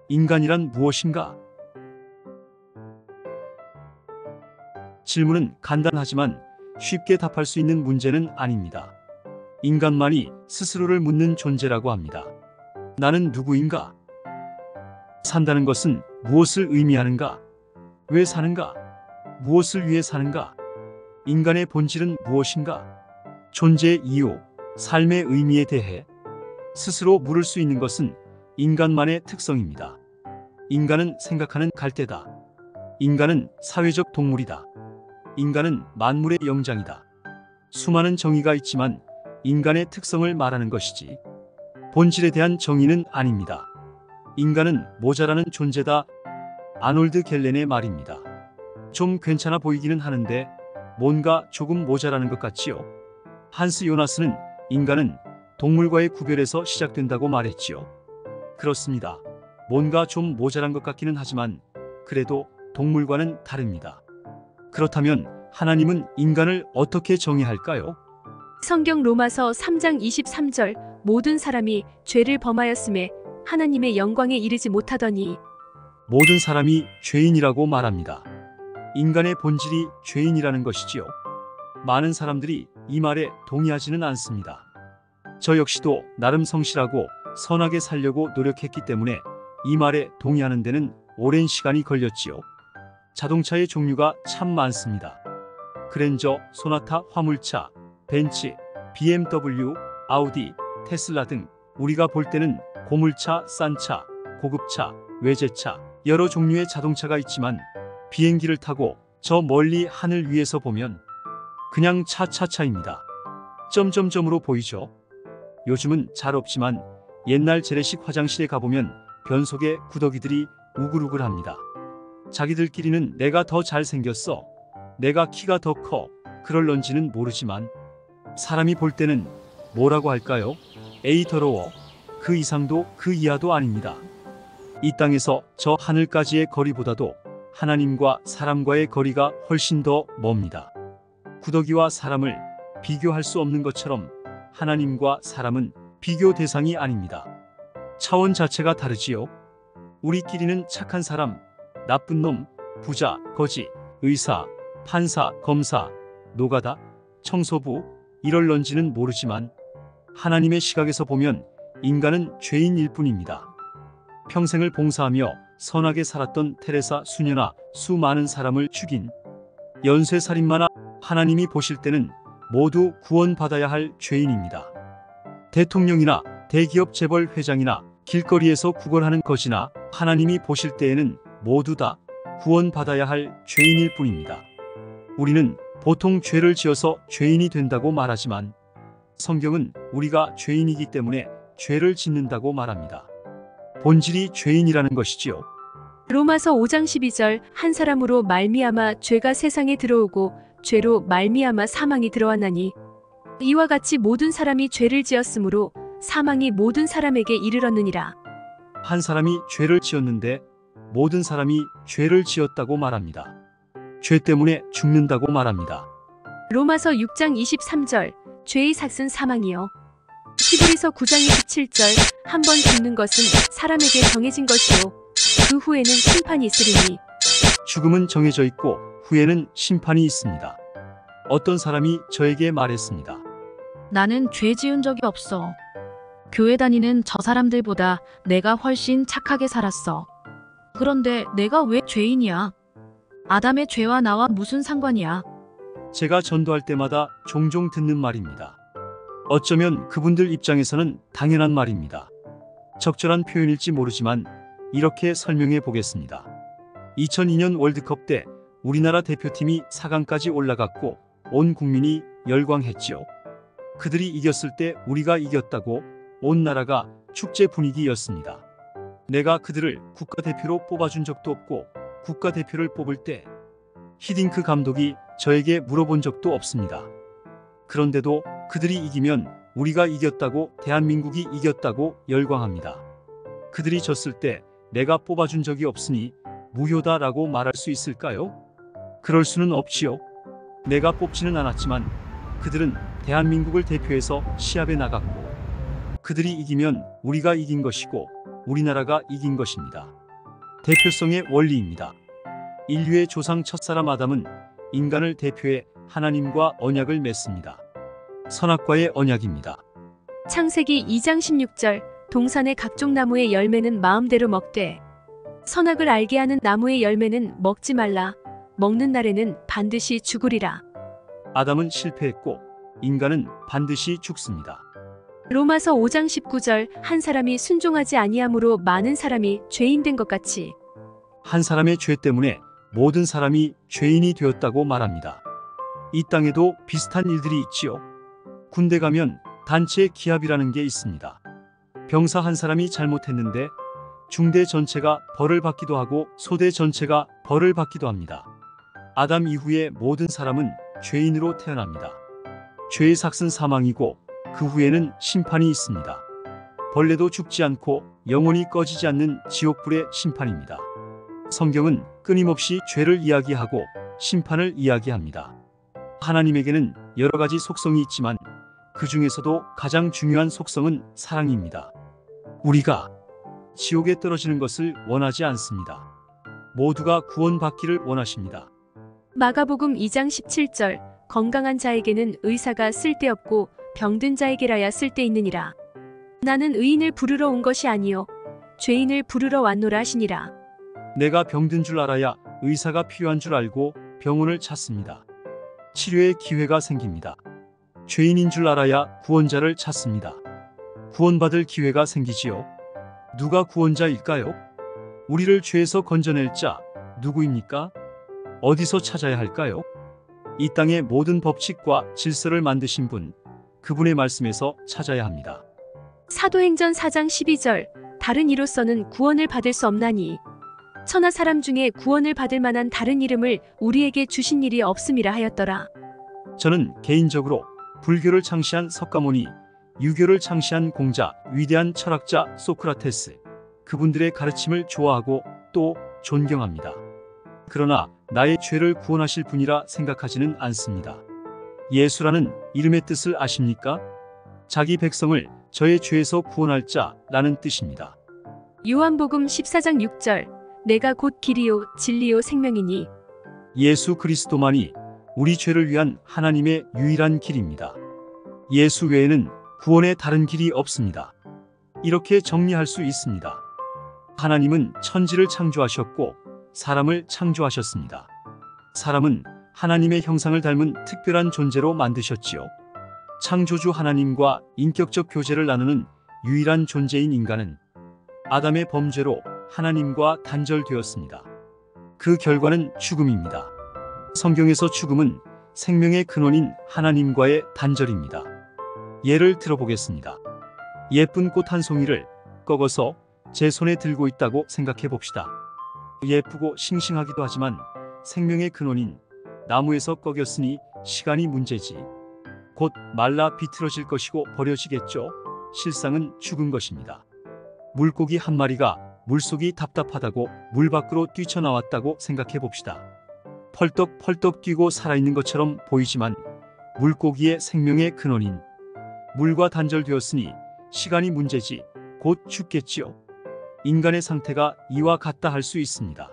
인간이란 무엇인가? 질문은 간단하지만 쉽게 답할 수 있는 문제는 아닙니다. 인간만이 스스로를 묻는 존재라고 합니다. 나는 누구인가? 산다는 것은 무엇을 의미하는가? 왜 사는가? 무엇을 위해 사는가? 인간의 본질은 무엇인가? 존재의 이유, 삶의 의미에 대해 스스로 물을 수 있는 것은 인간만의 특성입니다. 인간은 생각하는 갈대다. 인간은 사회적 동물이다. 인간은 만물의 영장이다. 수많은 정의가 있지만 인간의 특성을 말하는 것이지 본질에 대한 정의는 아닙니다. 인간은 모자라는 존재다. 아놀드 갤렌의 말입니다. 좀 괜찮아 보이기는 하는데 뭔가 조금 모자라는 것 같지요. 한스 요나스는 인간은 동물과의 구별에서 시작된다고 말했지요. 그렇습니다. 뭔가 좀 모자란 것 같기는 하지만 그래도 동물과는 다릅니다. 그렇다면 하나님은 인간을 어떻게 정의할까요? 성경 로마서 3장 23절 모든 사람이 죄를 범하였음에 하나님의 영광에 이르지 못하더니 모든 사람이 죄인이라고 말합니다. 인간의 본질이 죄인이라는 것이지요. 많은 사람들이 이 말에 동의하지는 않습니다. 저 역시도 나름 성실하고 선하게 살려고 노력했기 때문에 이 말에 동의하는 데는 오랜 시간이 걸렸지요. 자동차의 종류가 참 많습니다. 그랜저, 소나타, 화물차, 벤츠, BMW, 아우디, 테슬라 등 우리가 볼 때는 고물차, 싼 차, 고급차, 외제차, 여러 종류의 자동차가 있지만 비행기를 타고 저 멀리 하늘 위에서 보면 그냥 차차차입니다. 점점점으로 보이죠? 요즘은 잘 없지만 옛날 재래식 화장실에 가보면 변속에 구더기들이 우글우글합니다. 자기들끼리는 내가 더 잘생겼어, 내가 키가 더 커, 그럴런지는 모르지만 사람이 볼 때는 뭐라고 할까요? 에이 더러워. 그 이상도 그 이하도 아닙니다. 이 땅에서 저 하늘까지의 거리보다도 하나님과 사람과의 거리가 훨씬 더 멉니다. 구더기와 사람을 비교할 수 없는 것처럼 하나님과 사람은 비교 대상이 아닙니다. 차원 자체가 다르지요. 우리끼리는 착한 사람, 나쁜 놈, 부자, 거지, 의사, 판사, 검사, 노가다, 청소부 이럴런지는 모르지만 하나님의 시각에서 보면 인간은 죄인일 뿐입니다. 평생을 봉사하며 선하게 살았던 테레사 수녀나 수많은 사람을 죽인 연쇄살인마나 하나님이 보실 때는 모두 구원받아야 할 죄인입니다. 대통령이나 대기업 재벌 회장이나 길거리에서 구걸하는 거지나 하나님이 보실 때에는 모두 다 구원받아야 할 죄인일 뿐입니다. 우리는 보통 죄를 지어서 죄인이 된다고 말하지만 성경은 우리가 죄인이기 때문에 죄를 짓는다고 말합니다. 본질이 죄인이라는 것이지요. 로마서 5장 12절 한 사람으로 말미암아 죄가 세상에 들어오고 죄로 말미암아 사망이 들어왔나니 이와 같이 모든 사람이 죄를 지었으므로 사망이 모든 사람에게 이르렀느니라. 한 사람이 죄를 지었는데 모든 사람이 죄를 지었다고 말합니다. 죄 때문에 죽는다고 말합니다. 로마서 6장 23절 죄의 삭은 사망이요. 히브리서 9장 27절 한 번 죽는 것은 사람에게 정해진 것이요 그 후에는 심판이 있으리니 죽음은 정해져 있고 후에는 심판이 있습니다. 어떤 사람이 저에게 말했습니다. 나는 죄 지은 적이 없어. 교회 다니는 저 사람들보다 내가 훨씬 착하게 살았어. 그런데 내가 왜 죄인이야? 아담의 죄와 나와 무슨 상관이야? 제가 전도할 때마다 종종 듣는 말입니다. 어쩌면 그분들 입장에서는 당연한 말입니다. 적절한 표현일지 모르지만 이렇게 설명해 보겠습니다. 2002년 월드컵 때 우리나라 대표팀이 4강까지 올라갔고 온 국민이 열광했지요. 그들이 이겼을 때 우리가 이겼다고 온 나라가 축제 분위기였습니다. 내가 그들을 국가대표로 뽑아준 적도 없고 국가대표를 뽑을 때 히딩크 감독이 저에게 물어본 적도 없습니다. 그런데도 그들이 이기면 우리가 이겼다고, 대한민국이 이겼다고 열광합니다. 그들이 졌을 때 내가 뽑아준 적이 없으니 무효다라고 말할 수 있을까요? 그럴 수는 없지요. 내가 뽑지는 않았지만 그들은 대한민국을 대표해서 시합에 나갔고 그들이 이기면 우리가 이긴 것이고 우리나라가 이긴 것입니다. 대표성의 원리입니다. 인류의 조상 첫사람 아담은 인간을 대표해 하나님과 언약을 맺습니다. 선악과의 언약입니다. 창세기 2장 16절 동산의 각종 나무의 열매는 마음대로 먹되 선악을 알게 하는 나무의 열매는 먹지 말라. 먹는 날에는 반드시 죽으리라. 아담은 실패했고 인간은 반드시 죽습니다. 로마서 5장 19절 한 사람이 순종하지 아니함으로 많은 사람이 죄인 된 것 같이 한 사람의 죄 때문에 모든 사람이 죄인이 되었다고 말합니다. 이 땅에도 비슷한 일들이 있지요. 군대 가면 단체 기합이라는 게 있습니다. 병사 한 사람이 잘못했는데 중대 전체가 벌을 받기도 하고 소대 전체가 벌을 받기도 합니다. 아담 이후에 모든 사람은 죄인으로 태어납니다. 죄의 삭은 사망이고 그 후에는 심판이 있습니다. 벌레도 죽지 않고 영원히 꺼지지 않는 지옥불의 심판입니다. 성경은 끊임없이 죄를 이야기하고 심판을 이야기합니다. 하나님에게는 여러 가지 속성이 있지만 그 중에서도 가장 중요한 속성은 사랑입니다. 우리가 지옥에 떨어지는 것을 원하지 않습니다. 모두가 구원받기를 원하십니다. 마가복음 2장 17절 건강한 자에게는 의사가 쓸데없고 병든 자에게라야 쓸데있느니라. 나는 의인을 부르러 온 것이 아니요 죄인을 부르러 왔노라 하시니라. 내가 병든 줄 알아야 의사가 필요한 줄 알고 병원을 찾습니다. 치료의 기회가 생깁니다. 죄인인 줄 알아야 구원자를 찾습니다. 구원받을 기회가 생기지요. 누가 구원자일까요? 우리를 죄에서 건져낼 자 누구입니까? 어디서 찾아야 할까요? 이 땅의 모든 법칙과 질서를 만드신 분, 그분의 말씀에서 찾아야 합니다. 사도행전 4장 12절 다른 이로서는 구원을 받을 수 없나니 천하 사람 중에 구원을 받을 만한 다른 이름을 우리에게 주신 일이 없음이라 하였더라. 저는 개인적으로 불교를 창시한 석가모니, 유교를 창시한 공자, 위대한 철학자 소크라테스, 그분들의 가르침을 좋아하고 또 존경합니다. 그러나 나의 죄를 구원하실 분이라 생각하지는 않습니다. 예수라는 이름의 뜻을 아십니까? 자기 백성을 저의 죄에서 구원할 자라는 뜻입니다. 요한복음 14장 6절 내가 곧 길이요 진리요 생명이니 예수 그리스도만이 우리 죄를 위한 하나님의 유일한 길입니다. 예수 외에는 구원의 다른 길이 없습니다. 이렇게 정리할 수 있습니다. 하나님은 천지를 창조하셨고 사람을 창조하셨습니다. 사람은 하나님의 형상을 닮은 특별한 존재로 만드셨지요. 창조주 하나님과 인격적 교제를 나누는 유일한 존재인 인간은 아담의 범죄로 하나님과 단절되었습니다. 그 결과는 죽음입니다. 성경에서 죽음은 생명의 근원인 하나님과의 단절입니다. 예를 들어보겠습니다. 예쁜 꽃 한 송이를 꺾어서 제 손에 들고 있다고 생각해 봅시다. 예쁘고 싱싱하기도 하지만 생명의 근원인 나무에서 꺾였으니 시간이 문제지. 곧 말라 비틀어질 것이고 버려지겠죠. 실상은 죽은 것입니다. 물고기 한 마리가 물속이 답답하다고 물 밖으로 뛰쳐나왔다고 생각해 봅시다. 펄떡펄떡 뛰고 살아있는 것처럼 보이지만 물고기의 생명의 근원인 물과 단절되었으니 시간이 문제지 곧 죽겠지요. 인간의 상태가 이와 같다 할 수 있습니다.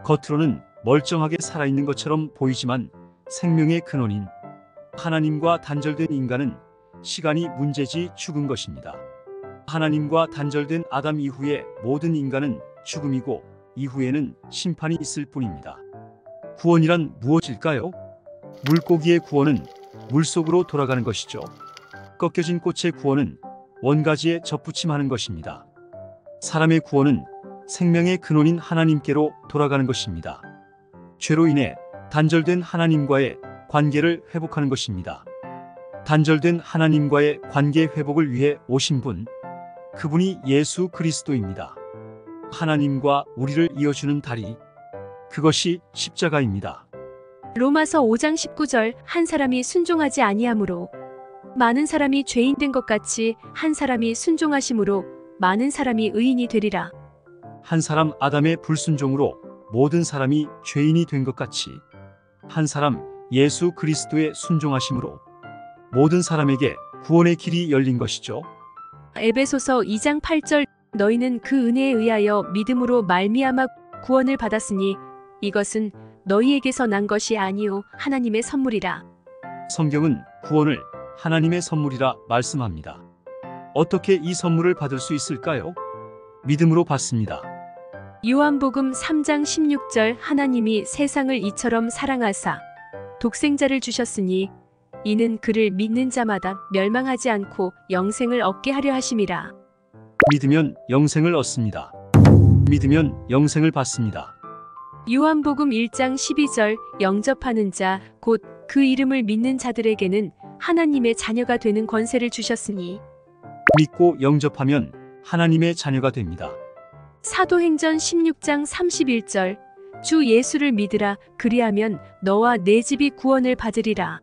겉으로는 멀쩡하게 살아있는 것처럼 보이지만 생명의 근원인 하나님과 단절된 인간은 시간이 문제지 죽은 것입니다. 하나님과 단절된 아담 이후에 모든 인간은 죽음이고 이후에는 심판이 있을 뿐입니다. 구원이란 무엇일까요? 물고기의 구원은 물속으로 돌아가는 것이죠. 꺾여진 꽃의 구원은 원가지에 접붙임하는 것입니다. 사람의 구원은 생명의 근원인 하나님께로 돌아가는 것입니다. 죄로 인해 단절된 하나님과의 관계를 회복하는 것입니다. 단절된 하나님과의 관계 회복을 위해 오신 분, 그분이 예수 그리스도입니다. 하나님과 우리를 이어주는 다리, 그것이 십자가입니다. 로마서 5장 19절 한 사람이 순종하지 아니하므로 많은 사람이 죄인 된 것 같이 한 사람이 순종하심으로 많은 사람이 의인이 되리라. 한 사람 아담의 불순종으로 모든 사람이 죄인이 된 것 같이 한 사람 예수 그리스도의 순종하심으로 모든 사람에게 구원의 길이 열린 것이죠. 에베소서 2장 8절 너희는 그 은혜에 의하여 믿음으로 말미암아 구원을 받았으니 이것은 너희에게서 난 것이 아니요 하나님의 선물이라. 성경은 구원을 하나님의 선물이라 말씀합니다. 어떻게 이 선물을 받을 수 있을까요? 믿음으로 받습니다. 요한복음 3장 16절 하나님이 세상을 이처럼 사랑하사 독생자를 주셨으니 이는 그를 믿는 자마다 멸망하지 않고 영생을 얻게 하려 하심이라. 믿으면 영생을 얻습니다. 믿으면 영생을 받습니다. 요한복음 1장 12절 영접하는 자 곧 그 이름을 믿는 자들에게는 하나님의 자녀가 되는 권세를 주셨으니 믿고 영접하면 하나님의 자녀가 됩니다. 사도행전 16장 31절 주 예수를 믿으라 그리하면 너와 내 집이 구원을 받으리라.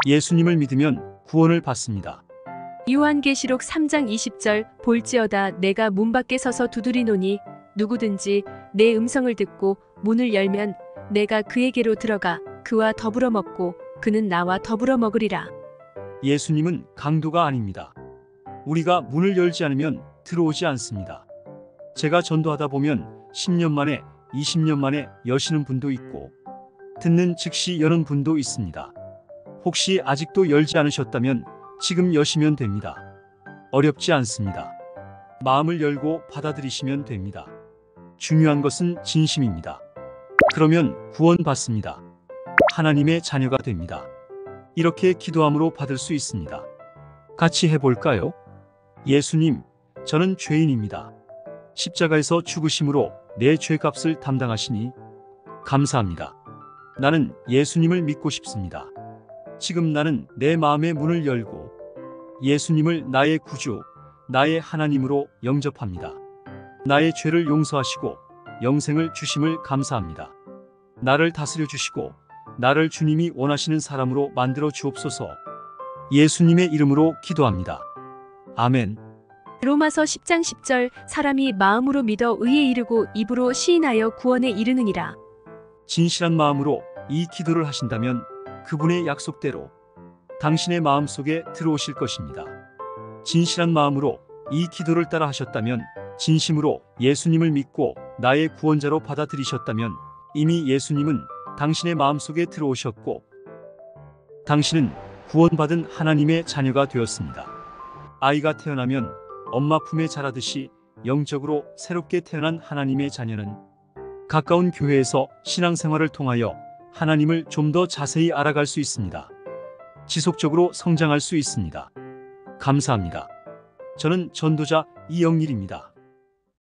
예수님을 믿으면 구원을 받습니다. 요한계시록 3장 20절 볼지어다 내가 문 밖에 서서 두드리노니 누구든지 내 음성을 듣고 문을 열면 내가 그에게로 들어가 그와 더불어 먹고 그는 나와 더불어 먹으리라. 예수님은 강도가 아닙니다. 우리가 문을 열지 않으면 들어오지 않습니다. 제가 전도하다 보면 10년 만에 20년 만에 여시는 분도 있고 듣는 즉시 여는 분도 있습니다. 혹시 아직도 열지 않으셨다면 지금 여시면 됩니다. 어렵지 않습니다. 마음을 열고 받아들이시면 됩니다. 중요한 것은 진심입니다. 그러면 구원받습니다. 하나님의 자녀가 됩니다. 이렇게 기도함으로 받을 수 있습니다. 같이 해볼까요? 예수님, 저는 죄인입니다. 십자가에서 죽으심으로 내 죄값을 담당하시니 감사합니다. 나는 예수님을 믿고 싶습니다. 지금 나는 내 마음의 문을 열고 예수님을 나의 구주, 나의 하나님으로 영접합니다. 나의 죄를 용서하시고 영생을 주심을 감사합니다. 나를 다스려 주시고 나를 주님이 원하시는 사람으로 만들어 주옵소서. 예수님의 이름으로 기도합니다. 아멘. 로마서 10장 10절 사람이 마음으로 믿어 의에 이르고 입으로 시인하여 구원에 이르느니라. 진실한 마음으로 이 기도를 하신다면 그분의 약속대로 당신의 마음속에 들어오실 것입니다. 진실한 마음으로 이 기도를 따라 하셨다면 진심으로 예수님을 믿고 나의 구원자로 받아들이셨다면 이미 예수님은 당신의 마음속에 들어오셨고 당신은 구원받은 하나님의 자녀가 되었습니다. 아이가 태어나면 엄마 품에 자라듯이 영적으로 새롭게 태어난 하나님의 자녀는 가까운 교회에서 신앙생활을 통하여 하나님을 좀 더 자세히 알아갈 수 있습니다. 지속적으로 성장할 수 있습니다. 감사합니다. 저는 전도자 이영일입니다.